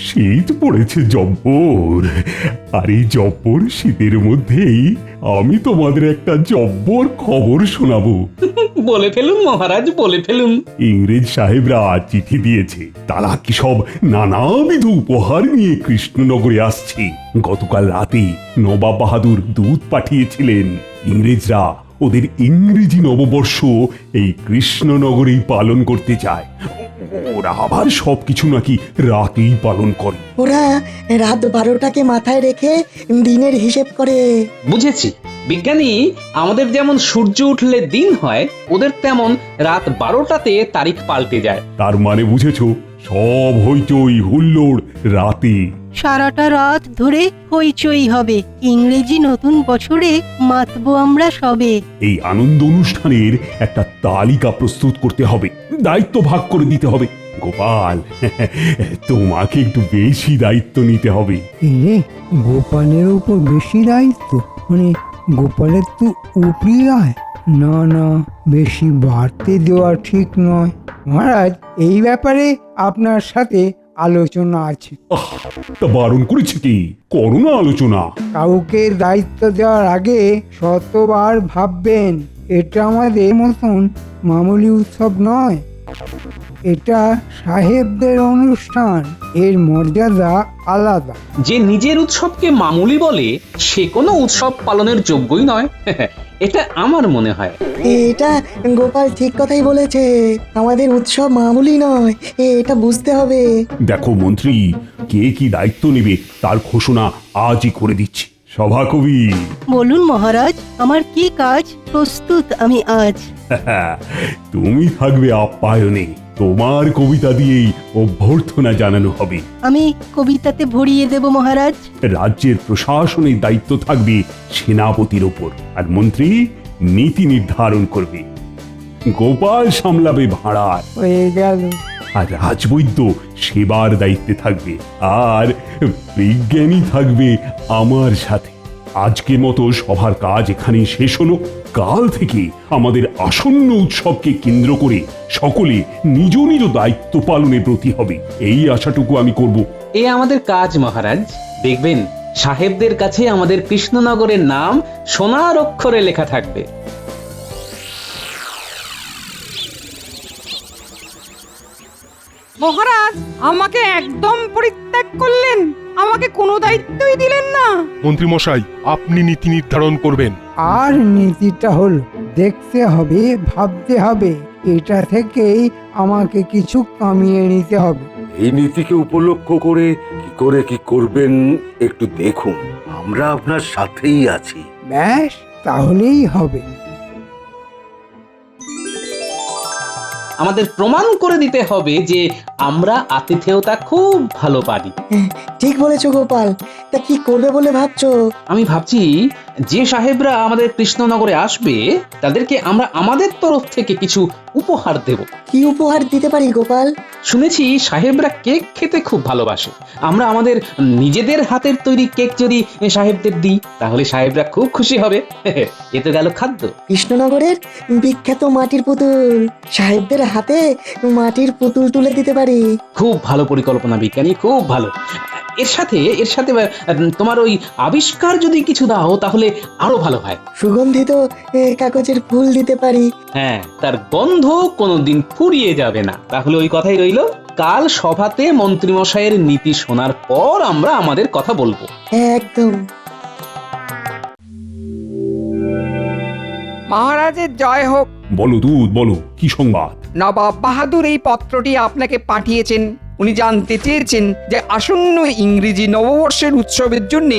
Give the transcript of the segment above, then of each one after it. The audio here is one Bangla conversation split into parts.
শীত পড়েছে জব্বর, আর এই জব্বর শীতের মধ্যেই আমি তোমাদের একটা জব্বর খবর শোনাবো। বলে ফেলুন মহারাজ, বলে ফেলুন। ইংরেজ সাহেবরা চিঠি দিয়েছে, তারা কি সব নানাবিধ উপহার নিয়ে কৃষ্ণনগরে আসছে। গতকাল রাতে নবাব বাহাদুর দূত পাঠিয়েছিলেন। ইংরেজরা ওদের ইংরেজি নববর্ষ এই কৃষ্ণনগরেই পালন করতে চায়। ওরা আবার সবকিছু নাকি রাতেই পালন করে। ওরা রাত 12টাকে মাথায় রেখে দিনের হিসেব করে। বুঝেছি বিজ্ঞানী, আমাদের যেমন সূর্য উঠলে দিন হয়, ওদের তেমন রাত 12টাতে তারিখ পাল্টে যায়। তার মানে বুঝেছো, সব হইচই হুল্লোড় রাতে। সারাটা রাত ধরে হইচই হবে, ইংরেজি নতুন বছরে মাতবো আমরা সবে। এই আনন্দ অনুষ্ঠানের একটা তালিকা প্রস্তুত করতে হবে, দায়িত্ব ভাগ করে দিতে হবে। গোপাল, তোমাকে একটু বেশি দায়িত্ব নিতে হবে। রে, গোপালের উপর বেশি দায়িত্ব? মানে গোপালের তো উপরি আয়। না না, বেশি বাড়তে দেওয়া ঠিক নয় মহারাজ। এই ব্যাপারে আপনার সাথে আলোচনা আছে। তা বারণ করেছে কি? করো না আলোচনা। কাউকে দায়িত্ব দেওয়ার আগে শতবার ভাববেন। এটা আমাদের মতন মামুলি উৎসব নয়, এটা সাহেবদের অনুষ্ঠান, এর মর্যাদা আলাদা। যে নিজের উৎসবকে মামুলি বলে সে কোনো উৎসব পালনের যোগ্যই নয়। এটা আমার মনে হয়। এটা গোপাল ঠিক কথাই বলেছে, আমাদের উৎসব মামুলি নয়, এটা বুঝতে হবে। দেখো মন্ত্রী, কে কি দায়িত্ব নেবে তার ঘোষণা আজই করে দিচ্ছি। সভাকবি, বলুন মহারাজ, আমার কি কাজ? প্রস্তুত আমি আজ। তুমি থাকবে আপ্যায়নে। তোমার কবিতা দিয়েই অভ্যর্থনা জানানো হবে। আমি কবিতাতে ভরিয়ে দেব মহারাজ। রাজ্যের প্রশাসনের দায়িত্ব থাকবে সেনাপতির ওপর, আর মন্ত্রী নীতি নির্ধারণ করবে। গোপাল সামলাবে ভাড়ার, হয়ে গেল। আর রাজবৈদ্য সেবার দায়িত্বে থাকবে, আর বিজ্ঞানী থাকবে আমার সাথে। আজকের মতো সভার কাজ এখানেই শেষ হলো। কাল থেকে আমাদের আসন্ন উৎসবকে কেন্দ্র করে সকলে নিজ নিজ দায়িত্ব পালনে ব্রতী হবে, এই আশাটুকু আমি করব। এ আমাদের কাজ মহারাজ। দেখবেন সাহেবদের কাছে আমাদের কৃষ্ণনগরের নাম সোনার অক্ষরে লেখা থাকবে। মহারাজ আমাকে একদম পরিত্যাগ করলেন, আমাকে কোনো দায়িত্বই দিলেন না। মন্ত্রী মশাই, আপনি নীতি নির্ধারণ করবেন। আর নীতিটা হলো দেখতে হবে, ভাবতে হবে, এটা থেকেই আমাকে কিছু কামিয়ে নিতে হবে। এই নীতিকে উপলক্ষ করে কি করবেন একটু দেখুন, আমরা আপনার সাথেই আছি। ব্যাস, তাহলেই হবে। আমাদের প্রমাণ করে দিতে হবে যে আমরা আতিথেয়তা খুব ভালো পারি। ঠিক বলেছো গোপাল, তা কি করবে বলে ভাবছো? আমি ভাবছি যে সাহেবরা আমাদের কৃষ্ণনগরে আসবে তাদেরকে আমরা আমাদের তরফ থেকে কিছু উপহার দেব। কি উপহার দিতে পারি গোপাল? শুনেছি সাহেবরা কেক খেতে খুব ভালোবাসে। আমরা আমাদের নিজেদের হাতের তৈরি কেক যদি সাহেবদের দিই তাহলে সাহেবরা খুব খুশি হবে। এ তো গেল খাদ্য। কৃষ্ণনগরের বিখ্যাত মাটির পুতুল, সাহেবদের হাতে মাটির পুতুল তুলে দিতে পারি। খুব ভালো পরিকল্পনা বিজ্ঞানী, খুব ভালো। এর সাথে তোমার ওই আবিষ্কার যদি কিছু দাও তাহলে আরো ভালো হয়। সুগন্ধিত কাগজের ফুল দিতে পারি। হ্যাঁ, তার গন্ধ কোনোদিন ফুরিয়ে যাবে না। তাহলে ওই কথাই রইলো, কাল সভাতে মন্ত্রীমশাইয়ের নীতি শোনার পর আমরা আমাদের কথা বলবো। একদম। মহারাজের জয় হোক। বলো দূত, বলো কি সংবাদ? নবাব বাহাদুর এই পত্রটি আপনাকে পাঠিয়েছেন। উনি জানতে চেয়েছেন যে আসন্ন ইংরেজি নববর্ষের উৎসবের জন্য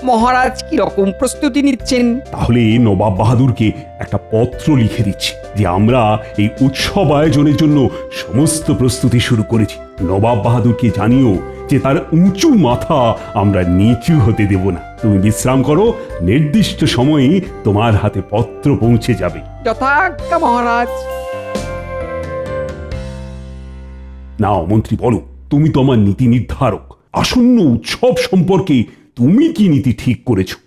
মহারাজ কি রকম প্রস্তুতি নিচ্ছেন। তাহলে নবাব বাহাদুরকে একটা পত্র লিখে দিচ্ছি যে আমরা এই উৎসব আয়োজনের জন্য সমস্ত প্রস্তুতি শুরু করেছি। নবাব বাহাদুরকে জানিও যে তার উঁচু মাথা আমরা নিচু হতে দেব না। তুমি বিশ্রাম করো, নির্দিষ্ট সময়ে তোমার হাতে পত্র পৌঁছে যাবে। যথাজ্ঞা মহারাজ। নাও মন্ত্রী, বলো, তুমি তো আমার নীতি নির্ধারক। আসন্ন উৎসব সম্পর্কে তুমি কি নীতি ঠিক করেছো?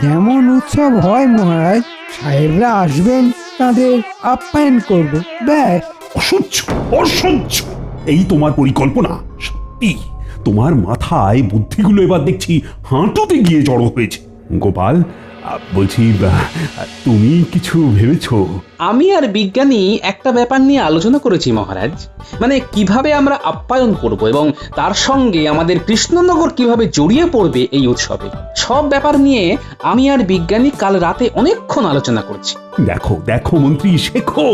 যেমন উৎসব হয় মহারাজ, সাহেবরা আসবেন, তাদের আপ্যায়ন করব, ব্যাস। অসহ্য, অসহ্য! এই তোমার পরিকল্পনা? সত্যি তোমার মাথায় বুদ্ধিগুলো এবার দেখছি হাঁটুতে গিয়ে জড়ো হয়েছে। গোপাল, বলছি তুমি কিছু ভেবেছো? আমি আর বিজ্ঞানী একটা ব্যাপার নিয়ে আলোচনা করেছি মহারাজ, মানে কিভাবে আমরা আপ্যায়ন করব এবং তার সঙ্গে আমাদের কৃষ্ণনগর কিভাবে জড়িয়ে পড়বে এই উৎসবে, সব ব্যাপার নিয়ে আমি আর বিজ্ঞানী কাল রাতে অনেকক্ষণ আলোচনা করেছি। দেখো দেখো মন্ত্রী, শেখো,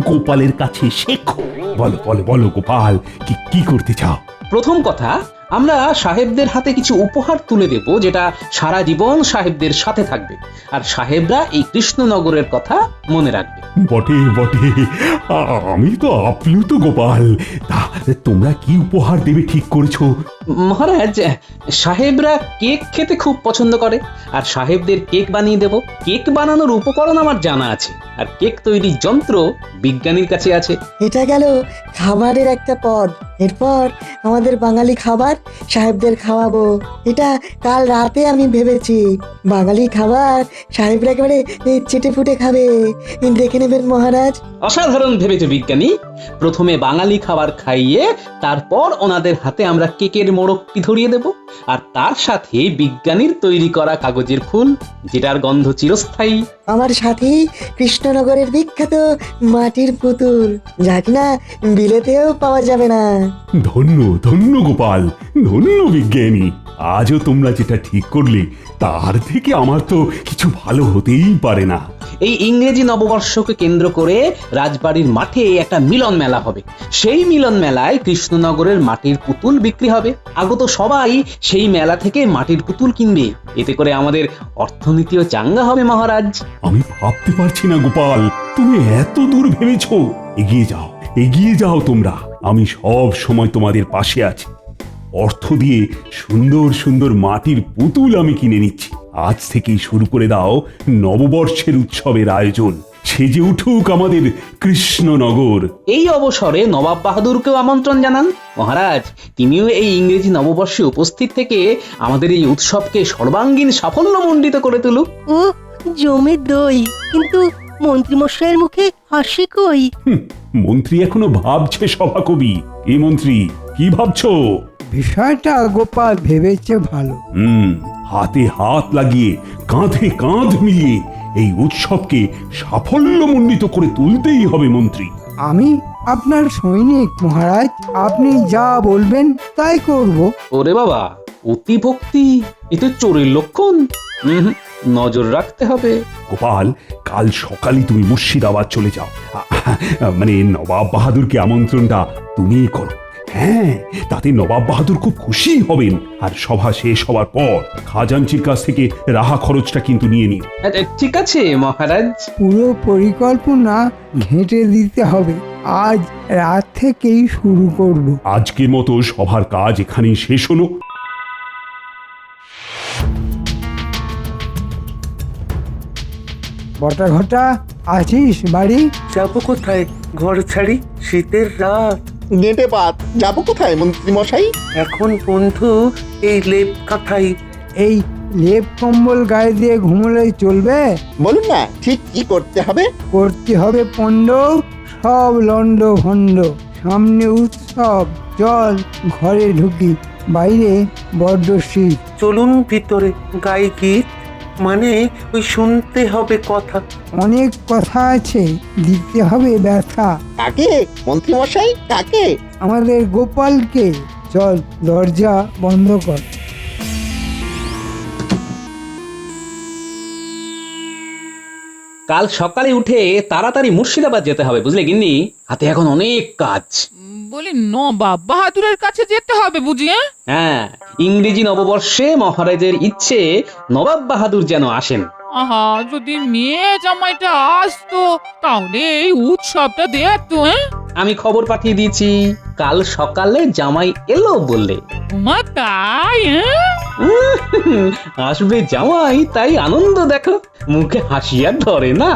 গোপালের কাছে শেখো। বলো বলো বলো গোপাল, কি কি করতে চাও? প্রথম কথা, আমরা সাহেবদের হাতে কিছু উপহার তুলে দেব যেটা সারা জীবন সাহেবদের সাথে থাকবে, আর সাহেবরা এই কৃষ্ণনগরের কথা মনে রাখবে। বটে বটে, আমি তো আপ্লুত গোপাল। তা তোমরা কি উপহার দেবে ঠিক করেছো? মহারাজ, সাহেবরা কেক খেতে খুব পছন্দ করে, আর সাহেবদের কেক বানিয়ে দেব। কেক বানানোর উপকরণ আমার জানা আছে, আর কেক তৈরির যন্ত্র বিজ্ঞানীর কাছে আছে। এটা গেল খাবারের একটা পদ। এরপর আমাদের বাঙালি খাবার সাহেবদের খাওয়াবো। এটা কাল রাতে আমি ভেবেছি। বাঙালি খাবার সাহেবরা একেবারে চেটে ফুটে খাবে, দেখে নেবেন মহারাজ। অসাধারণ ভেবেছে বিজ্ঞানী। প্রথমে বাঙালি খাবার খাইয়ে তারপর ওনাদের হাতে আমরা কেকের মোড়কটি ধরিয়ে দেব, আর তার সাথে বিজ্ঞানীর তৈরি করা কাগজের ফুল, যেটার গন্ধ চিরস্থায়ী। আমার সাথে কৃষ্ণনগরের বিখ্যাত মাটির পুতুল, যা কিনা বিলেতেও পাওয়া যাবে না। ধন্য ধন্য গোপাল, ধন্য বিজ্ঞানী। আজও তোমরা যেটা ঠিক করলে তার থেকে আমার তো কিছু ভালো হতেই পারে না। এই ইংরেজি নববর্ষকে কেন্দ্র করে রাজবাড়ির মাঠে একটা মিলন মেলা হবে। সেই মিলন মেলায় কৃষ্ণনগরের মাটির পুতুল বিক্রি হবে। আগত সবাই সেই মেলা থেকে মাটির পুতুল কিনবে। এতে করে আমাদের অর্থনীতিও চাঙ্গা হবে মহারাজ। আমি ভাবতে পারছি না গোপাল, তুমি এত দূর ভেবেছো। এগিয়ে যাও তোমরা, আমি সব সময় তোমাদের পাশে আছি। অর্থ দিয়ে সুন্দর সুন্দর মাটির পুতুল আমি কিনে নিচ্ছি। আজ থেকেই শুরু করে দাও নববর্ষের উৎসবের আয়োজন। সেজে উঠুক আমাদের কৃষ্ণনগর। এই অবসরে নবাব বাহাদুরকেও আমন্ত্রণ জানান মহারাজ। তিনিও এই ইংরেজি নববর্ষে উপস্থিত থেকে আমাদের এই উৎসবকে সর্বাঙ্গীন সাফল্যমণ্ডিত করে তুলুক। ও জমে দই, কিন্তু মন্ত্রীমশাইয়ের মুখে হাসি কই? মন্ত্রী এখনো ভাবছে সভাকবি। এ মন্ত্রী, কি ভাবছো? বিষয়টা গোপাল ভেবেছে ভালো। হাতে হাত লাগিয়ে কাঁধে কাঁধ মিলিয়ে এই উৎসবকে সাফল্যমণ্ডিত করে তুলতেই হবে মন্ত্রী। আমি আপনার সৈনিক মহারাজ, আপনি যা বলবেন তাই করব। ওরে বাবা, অতি ভক্তি এ তো চোরের লক্ষণ। নজর রাখতে হবে। গোপাল, কাল সকালে তুমি মুর্শিদাবাদ চলে যাও। মানে নবাব বাহাদুরকে আমন্ত্রণটা তুমিই করো। হ্যাঁ, তাতে নবাব বাহাদুর খুব খুশি হবেন। আর সভা শেষ হওয়ার পর খাজাঞ্চির কাছ থেকে রাহা খরচটা কিন্তু নিয়ে নিন। ঠিক আছে মহারাজ। পুরো পরিকল্পনা ঘেঁটে দিতে হবে। আজ রাত থেকেই শুরু করব। আজকের মতো সভার কাজ এখানেই শেষ হলো। বটা ঘটা আছিস বাড়ি? যাবো কোথায় ঘর ছাড়ি, শীতের রাত। গেঁটে পাত, যাবো কোথায় মন্ত্রী মশাই? এখন বন্ধু এই লেপ কাঁথাই। এই লেপ কম্বল গায়ে দিয়ে ঘুমোলে চলবে? বলুন না ঠিক কি করতে হবে? করতে হবে পণ্ড, সব লন্ড ভণ্ড। সামনে উৎসব, চল ঘরে ঢুকি। বাইরে বড্ড শীত। চলুন ভিতরে, গাই গীত, মানে ওই শুনতে হবে কথা। অনেক কথা আছে, দিতে হবে ব্যথা। কাকে মন্ত্রী মশাই, কাকে? আমাদের গোপালকে। চল দরজা বন্ধ কর। কাল সকালে উঠে তাড়াতাড়ি মুর্শিদাবাদ যেতে হবে, বুঝলে গিন্নি? হাতে এখন অনেক কাজ। বলি নবাব বাহাদুরের কাছে যেতে হবে বুঝি? হ্যাঁ, ইংরেজি নববর্ষে মহারাজের ইচ্ছে নবাব বাহাদুর যেন আসেন। আহা, যদি মেয়ে জামাইটা আসতো তাহলে এই উৎসবটা দেখতো। আমি খবর পাঠিয়ে দিয়েছি, কাল সকালে জামাই এলো বললে। মা তাই? আসবে জামাই, তাই আনন্দ দেখো, মুখে হাসি আর ধরে না।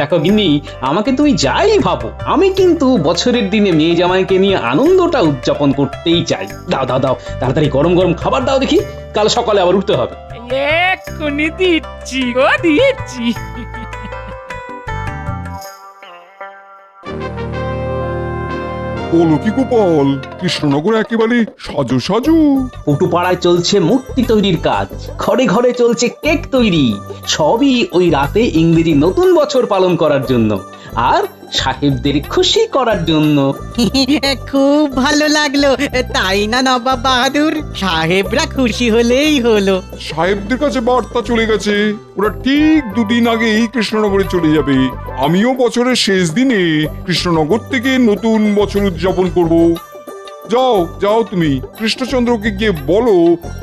দেখো গিন্নি, আমাকে তুমি যাই ভাবো, আমি কিন্তু বছরের দিনে মেয়ে জামাইকে নিয়ে আনন্দটা উদযাপন করতেই চাই। দাও দাও দাও, তাড়াতাড়ি গরম গরম খাবার দাও দেখি, কাল সকালে আবার উঠতে হবে। এক্ষুনি দিচ্ছি গো, দিচ্ছি। বলো কি গোপাল, কৃষ্ণনগর একেবারে সাজু সাজু। পটুপাড়ায় চলছে মূর্তি তৈরির কাজ, ঘরে ঘরে চলছে কেক তৈরি, সবই ওই রাতে ইংরেজি নতুন বছর পালন করার জন্য আর সাহেবদের খুশি করার জন্য। খুব ভালো লাগলো, তাই না নবাব বাহাদুর? সাহেবরা খুশি হলেই হলো। সাহেবদের কাছে বার্তা চলে গেছে, ওরা ঠিক দুদিন আগেই কৃষ্ণনগরে চলে যাবে। আমিও বছরের শেষ দিনে কৃষ্ণনগর থেকে নতুন বছর উদযাপন করব। যাও যাও, তুমি কৃষ্ণচন্দ্রকে গিয়ে বলো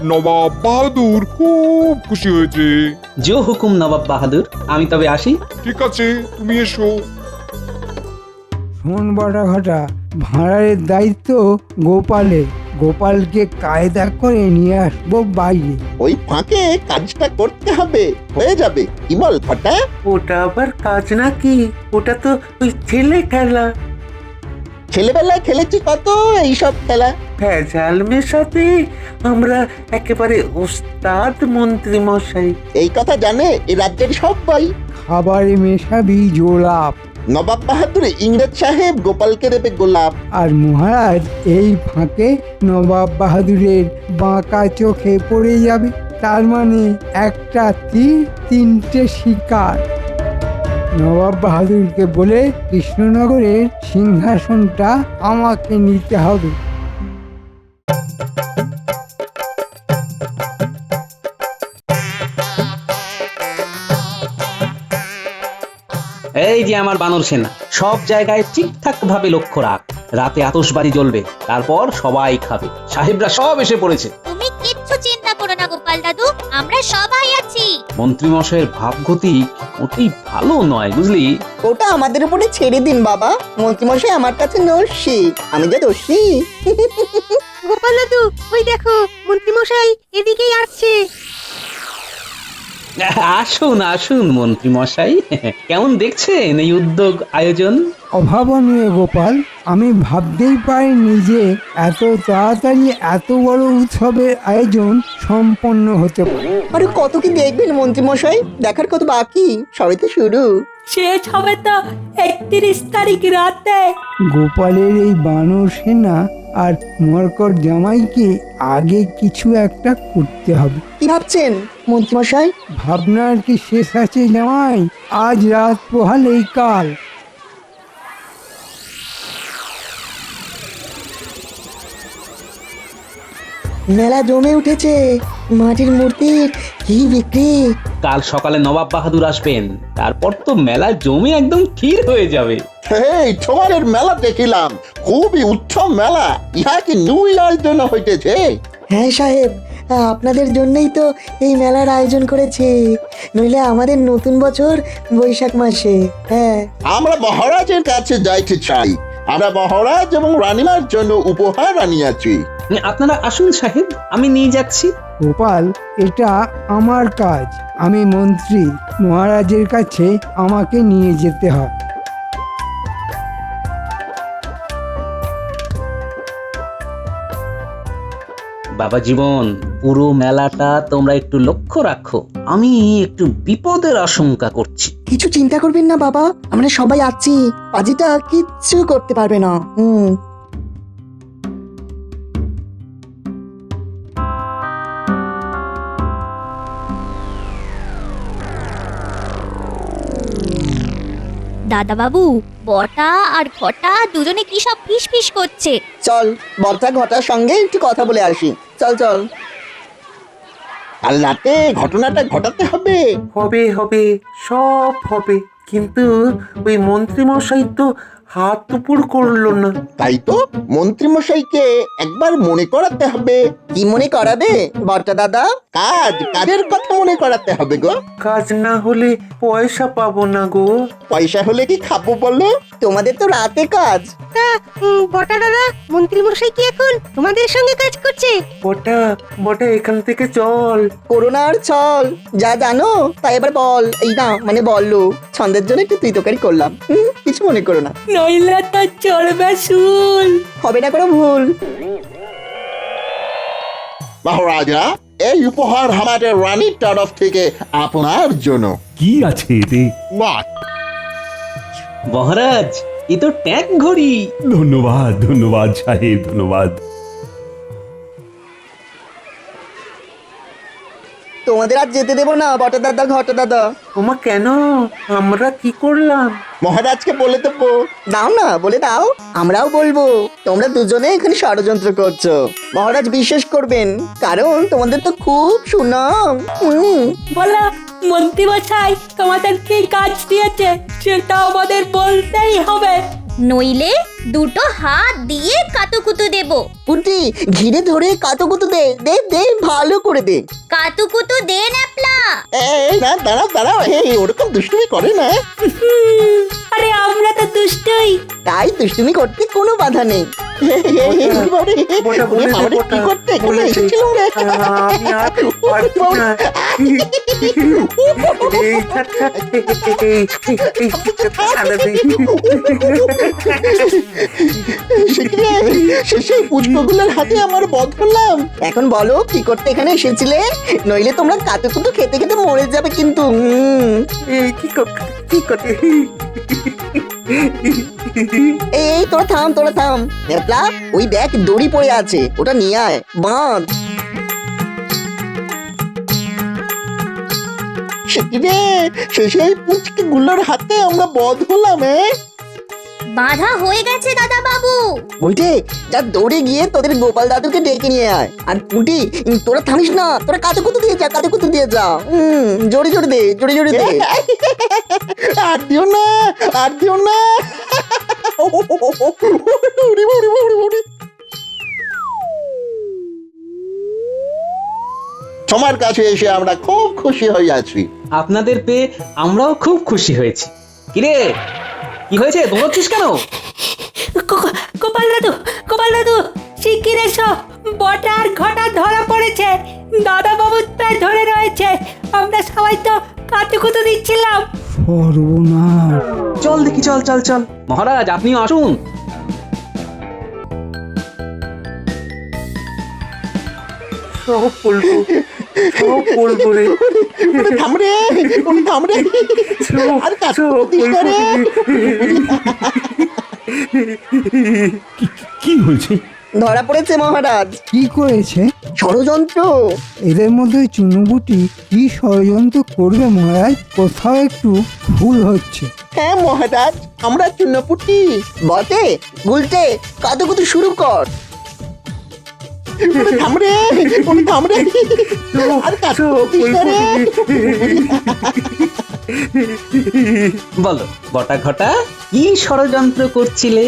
নবাব বাহাদুর খুব খুশি হয়েছে। জো হুকুম নবাব বাহাদুর, আমি তবে আসি। ঠিক আছে, তুমি এসো। শোন বটা ঘটা, ভাঁড়ারের দায়িত্ব গোপালের। গোপালকে কায়দা করে নিয়ে আসবো বাইরে। ওই ফাঁকে কাজটা করতে হবে, হয়ে যাবে। কি বল ফটা? ওটা আবার কাজ নাকি? ওটা তো ওই ছেলে খেলা। ছেলেবেলায় খেলেছি কত এইসব খেলা। ভেজাল মেশাতে আমরা একেবারে ওস্তাদ মন্ত্রী মশাই। এই কথা জানে এ রাজ্যের সবাই। খাবারে মেশাবি জোলাপ, নবাব বাহাদুর ইংরেজ সাহেব গোপালকে দেবে গোলাপ। আর মহারাজ এই ফাঁকে নবাব বাহাদুরের বাঁকা চোখে পড়ে যাবে। তার মানে একটা তীর তিনটে শিকার। নবাব বাহাদুরকে বলে কৃষ্ণনগরের সিংহাসনটা আমাকে নিতে হবে। এই যে আমার বানর সেনা, সব জায়গায় ঠিকঠাক ভাবে লক্ষ্য রাখ। রাতে আতশবাজি জ্বলবে, তারপর সবাই খাবে। সাহেবরা সব এসে পড়েছে। তুমি কিচ্ছু চিন্তা করো না গোপাল দাদু, আমরা সবাই আছি। মন্ত্রী মশাইয়ের ভাবগতি মোটেই ভালো নয়, বুঝলি? ওটা আমাদের উপরে ছেড়ে দিন বাবা। মন্ত্রীমশাই আমার কাছে নস্যি, আমি যে দোষী। গোপাল দাদু, ওই দেখো মন্ত্রীমশাই এদিকেই আসছে। আসুন আসুন মন্ত্রী মশাই, কেমন দেখছেন এই উদ্যোগ আয়োজন? অভাবনীয় গোপাল, আমি ভাবতেই পারিনি যে এত তাড়াতাড়ি এত বড় উৎসবের আয়োজন সম্পন্ন হতে পারে। আরে কত কি দেখবেন মন্ত্রীমশাই, দেখার কত বাকি, সবে তো শুরু। শেষ হবে তো 31 তারিখ রাতে। গোপালের এই বানর সেনা আর মরকট জামাইকে আগে কিছু একটা করতে হবে। কি ভাবছেন মন্ত্রীমশাই? ভাবনার কি শেষ আছে জামাই? আজ রাত পোহালেই কাল। মেলা জমে উঠেছে, মাটির মূর্তির কি বিক্রি। কাল সকালে নবাব বাহাদুর আসবেন, তারপর তো মেলা জমে একদম ক্ষীর হয়ে যাবে। এই তোমাদের মেলা দেখিলাম, খুবই উৎসব মেলা। ইহা কি নিউ ইয়ার জন্য হইতেছে? হ্যাঁ সাহেব, আপনাদের জন্যই তো এই মেলার আয়োজন করেছি, নইলে আমাদের নতুন বছর বৈশাখ মাসে। হ্যাঁ, আমরা মহারাজের কাছে যাইতে চাই। আমরা মহারাজ এবং রানীমার জন্য উপহার আনিয়াছি। আপনারা আসুন সাহেব, আমি নিয়ে যাচ্ছি। গোপাল, এটা আমার কাজ। আমি মন্ত্রী, মহারাজের কাছে আমাকে নিয়ে যেতে হয়। বাবা জীবন, পুরো মেলাটা তোমরা একটু লক্ষ্য রাখো, আমি একটু বিপদের আশঙ্কা করছি। কিছু চিন্তা করবেন না বাবা, আমরা সবাই আছি। পাজিটা কিচ্ছু করতে পারবে না। দাদা বাবু, বটা আর ঘটা দুজনে কি সব ফিস ফিস করছে। চল বর্ষা ঘটার সঙ্গে একটু কথা বলে আসি। চল চল। কাল রাতে ঘটনাটা ঘটাতে হবে। হবে হবে, সব হবে, কিন্তু ওই মন্ত্রী মশাই তো হাত উপর করলো না। তাই তো মন্ত্রীমশাইকে একবার মনে করাতে হবে। কি মনে করাবে বর্ষা দাদা? কাজের কথা মনে করাতে হবে গো। কাজ না হলে পয়সা পাবো না গো। পয়সা হলে কি খাবো বলো? তোমাদের তো রাতে কাজ। তা বটা দাদা, মন্ত্রীমশাই কি এখন তোমাদের সঙ্গে কাজ করছে? বটা বটা, এখান থেকে চল। করোনা আর চল, যা জানো তাই এবার বল। এই না মানে বললো, ছন্দের জন্য একটু তুই তোকারি করলাম। কিছু মনে করো না, নইলে তো চলবে শুল। হবে না কোনো ভুল। মহারাজা, এই উপহার আমাদের রানীর তরফ থেকে আপনার জন্য। কি আছে এতে? মহারাজ, এ তো ট্যাঙ্ক ঘড়ি। ধন্যবাদ ধন্যবাদ সাহেব, ধন্যবাদ। তোমাদের আর যেতে দেবো না বটে দাদা, ঘটে দাদা। ওমা কেন? আমরা কি করলাম? মহারাজকে বলে দেবো। দাও না, বলে দাও। আমরাও বলবো তোমরা দুজনে এখানে ষড়যন্ত্র করছো। মহারাজ বিশ্বাস করবেন, কারণ তোমাদের তো খুব সুনাম। বলো মন্ত্রী মশাই তোমাদের কি কাজ দিয়েছে সেটা আমাদের বলতেই হবে। নইলে দুটো হাত দিয়ে কাতুকুতু দেব। পুটি ঘিরে ধরে কাতুকুতু দে দে দে, ভালো করে দে। কাতুকুতু দে ন্যাপলা। এই না, দাঁড়াও দাঁড়াও, এই ওরকম দুষ্টুমি করে না। আরে আমরা তো দুষ্টই। তাই দুষ্টুমি করতে কোনো বাধা নেই। কি করতে এখানে এসেছিলাম রে? সেই পুষ্পগুলোর হাতে আমার বধ করলাম। এখন বলো কি করতে এখানে এসেছিলে, নইলে তোমরা কাতুকুতু খেতে খেতে মরে যাবে কিন্তু। এই তোরা থাম, তোরা থাম। নেপলা, ওই দেখ দড়ি পড়ে আছে, ওটা নিয়ে আয়, বাঁধ। সেই পুচকে গুলোর হাতে আমরা বধ হলাম। বাধা হয়ে গেছে দাদা বাবু। বলছে যা দৌড়ে গিয়ে তোদের গোপাল দাদুকে ডেকে নিয়ে আয়। আর পুটি তোরা থামিস না, তোরা কাতুকুতু দিয়ে যা, কাতুকুতু দিয়ে যা। জোরে জোরে দে, জোরে জোরে দে। আর দিও না, আর দিও না। তোমার কাছে এসে আমরা খুব খুশি হয়ে আছি। আপনাদের পেয়ে আমরাও খুব খুশি হয়েছি। কিরে, কি হয়েছে, দৌড়চ্ছিস কেন? গোপাল দাদু শিগগির এসো, বটা আর ঘটা ধরা পড়েছে। দাদা বাবুর প্রায় ধরে রয়েছে। আমরা সবাই তো কাতুকুতু দিচ্ছিলাম। সর্বনাশ! চল দেখি, চল চল চল। মহারাজ আপনিও আসুন। সব বলবো, সব বলবো রে। থামরে, থামরে। আর কাতুকুতু দিস না রে। কি হয়েছে? ধরা পড়েছে মহারাজ। কি করেছে? ষড়যন্ত্র। এদের মধ্যে চুনুবুটি কি ষড়যন্ত্র করবে মহারাজ? কোথাও একটু ভুল হচ্ছে। হ্যাঁ মহারাজ, আমরা চুনপুটি। বটে, গুলটে, কাতুকুতু শুরু কর। থামরে, থামরে। আর কাতুকুতু দিস না রে। বলো বটা ঘটা, কি ষড়যন্ত্র করছিলে?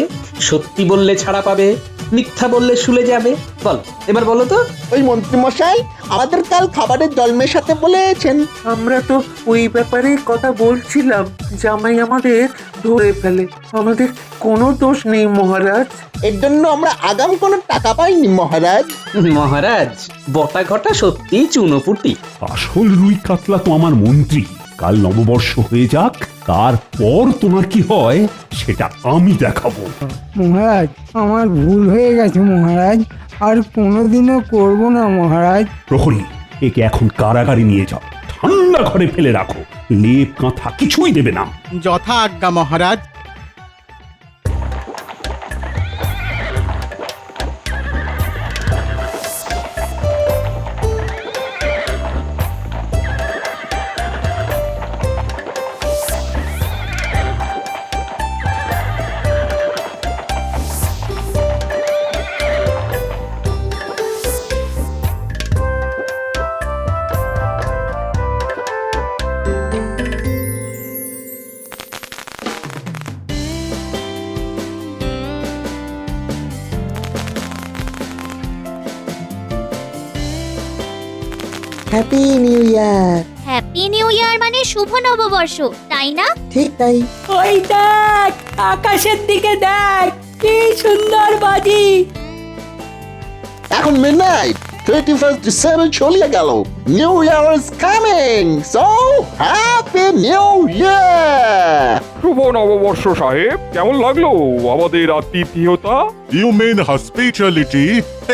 সত্যি বললে ছাড়া পাবে, মিথ্যা বললে শুলে যাবে। বল, এবার বলো তো। ওই মন্ত্রী মশাই আমাদের কাল খাবারের জল মেশাতে বলেছেন। আমরা তো ওই ব্যাপারে কথা বলছিলাম, জামাই আমাদের ধরে ফেলে। আমাদের কোনো দোষ নেই মহারাজ। এর জন্য আমরা আগাম কোনো টাকা পাইনি মহারাজ। মহারাজ, বটা ঘটা সত্যি চুনোপুটি। আসল রুই কাতলা তো আমার মন্ত্রী। কাল নববর্ষ হয়ে যাক, তারপর তোমার কি হয় সেটা আমি দেখাবো। মহারাজ আমার ভুল হয়ে গেছে মহারাজ, আর কোনোদিনও করব না মহারাজ। প্রহরী, একে এখন কারাগারে নিয়ে যাও, ঠান্ডা ঘরে ফেলে রাখো, লেপ কাঁথা কিছুই দেবে না। যথা আজ্ঞা মহারাজ। Happy new year. Happy new year মানে শুভ নববর্ষ, তাই না? ঠিক তাই। ওই দেখ, আকাশের দিকে দেখ, কি সুন্দর বাজি। এখন মিডনাইট, 31 ডিসেম্বর চলে গেল। New Year is coming, so Happy New Year! শুভ নববর্ষ সাহেব, কেমন লাগলো আমাদের আতিথেয়তা? You mean hospitality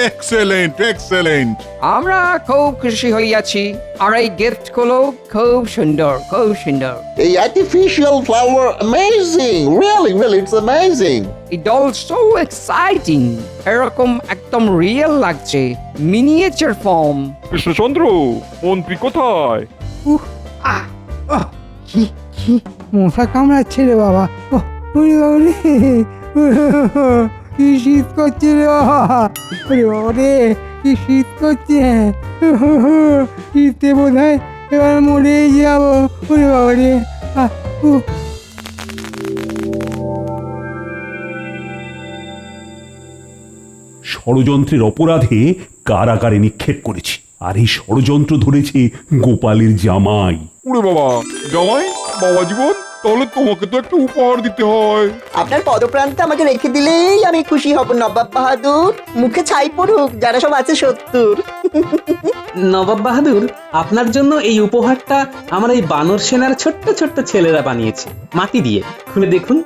excellent excellent. আমরা খুব খুশি হইয়াছি, আর এই গিফট গুলো খুব সুন্দর, খুব সুন্দর। The artificial flower, amazing! Really, really, it's amazing! It also exciting. এরকম একদম রিয়েল লাগছে, মিনিয়েচার ফর্ম। কৃষ্ণচন্দ্র, মন্ত্রী কোথায়? কি মশা কামড়াচ্ছে রে বাবা, ওরে বাবা রে, কি শীত করছে রে বাবা, ওরে বাবা রে, কি শীত করছে, শীতে বোধ হয় এবার মরেই যাবো, ওরে বাবা রে। ষড়যন্ত্রের অপরাধে কারাগারে নিক্ষেপ করেছি, আর এই ষড়যন্ত্র ধরেছে গোপালের জামাই। ওরে বাবা, জামাই, বাবা জীবন, তাহলে তোমাকে তো একটা উপহার দিতে হয়। আপনার পদপ্রান্তে আমাকে রেখে দিলেই আমি খুশি হব নবাব বাহাদুর। মুখে ছাই পড়ুক যারা সব আছে সত্তর। নবাব বাহাদুর, আপনার জন্য এই উপহারটা আমার এই বানর সেনার ছোট্ট ছোট্ট ছেলেরা বানিয়েছে মাটি দিয়ে। খুলে দেখুন।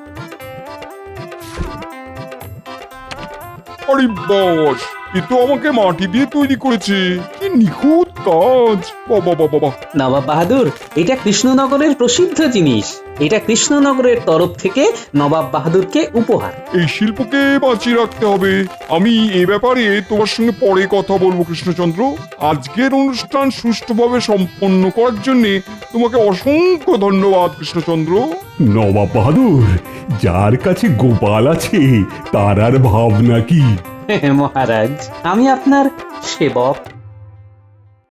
আরে বাস, এ তো আমাকে মাটি দিয়ে তৈরি করেছে, কি নিখুঁত কাজ! বাবা বাবা বাবা! নবাব বাহাদুর, এটা কৃষ্ণনগরের প্রসিদ্ধ জিনিস। এটা কৃষ্ণনগরের তরফ থেকে নবাব বাহাদুরকে উপহার। এই শিল্পকে বাঁচিয়ে রাখতে হবে। আমি এ ব্যাপারে তোমার সঙ্গে পরে কথা বলবো কৃষ্ণচন্দ্র। আজকের অনুষ্ঠান সুষ্ঠুভাবে সম্পন্ন করার জন্য তোমাকে অসংখ্য ধন্যবাদ কৃষ্ণচন্দ্র। নবাব বাহাদুর, যার কাছে গোপাল আছে তার আর ভাবনা কি? মহারাজ, আমি আপনার সেবক।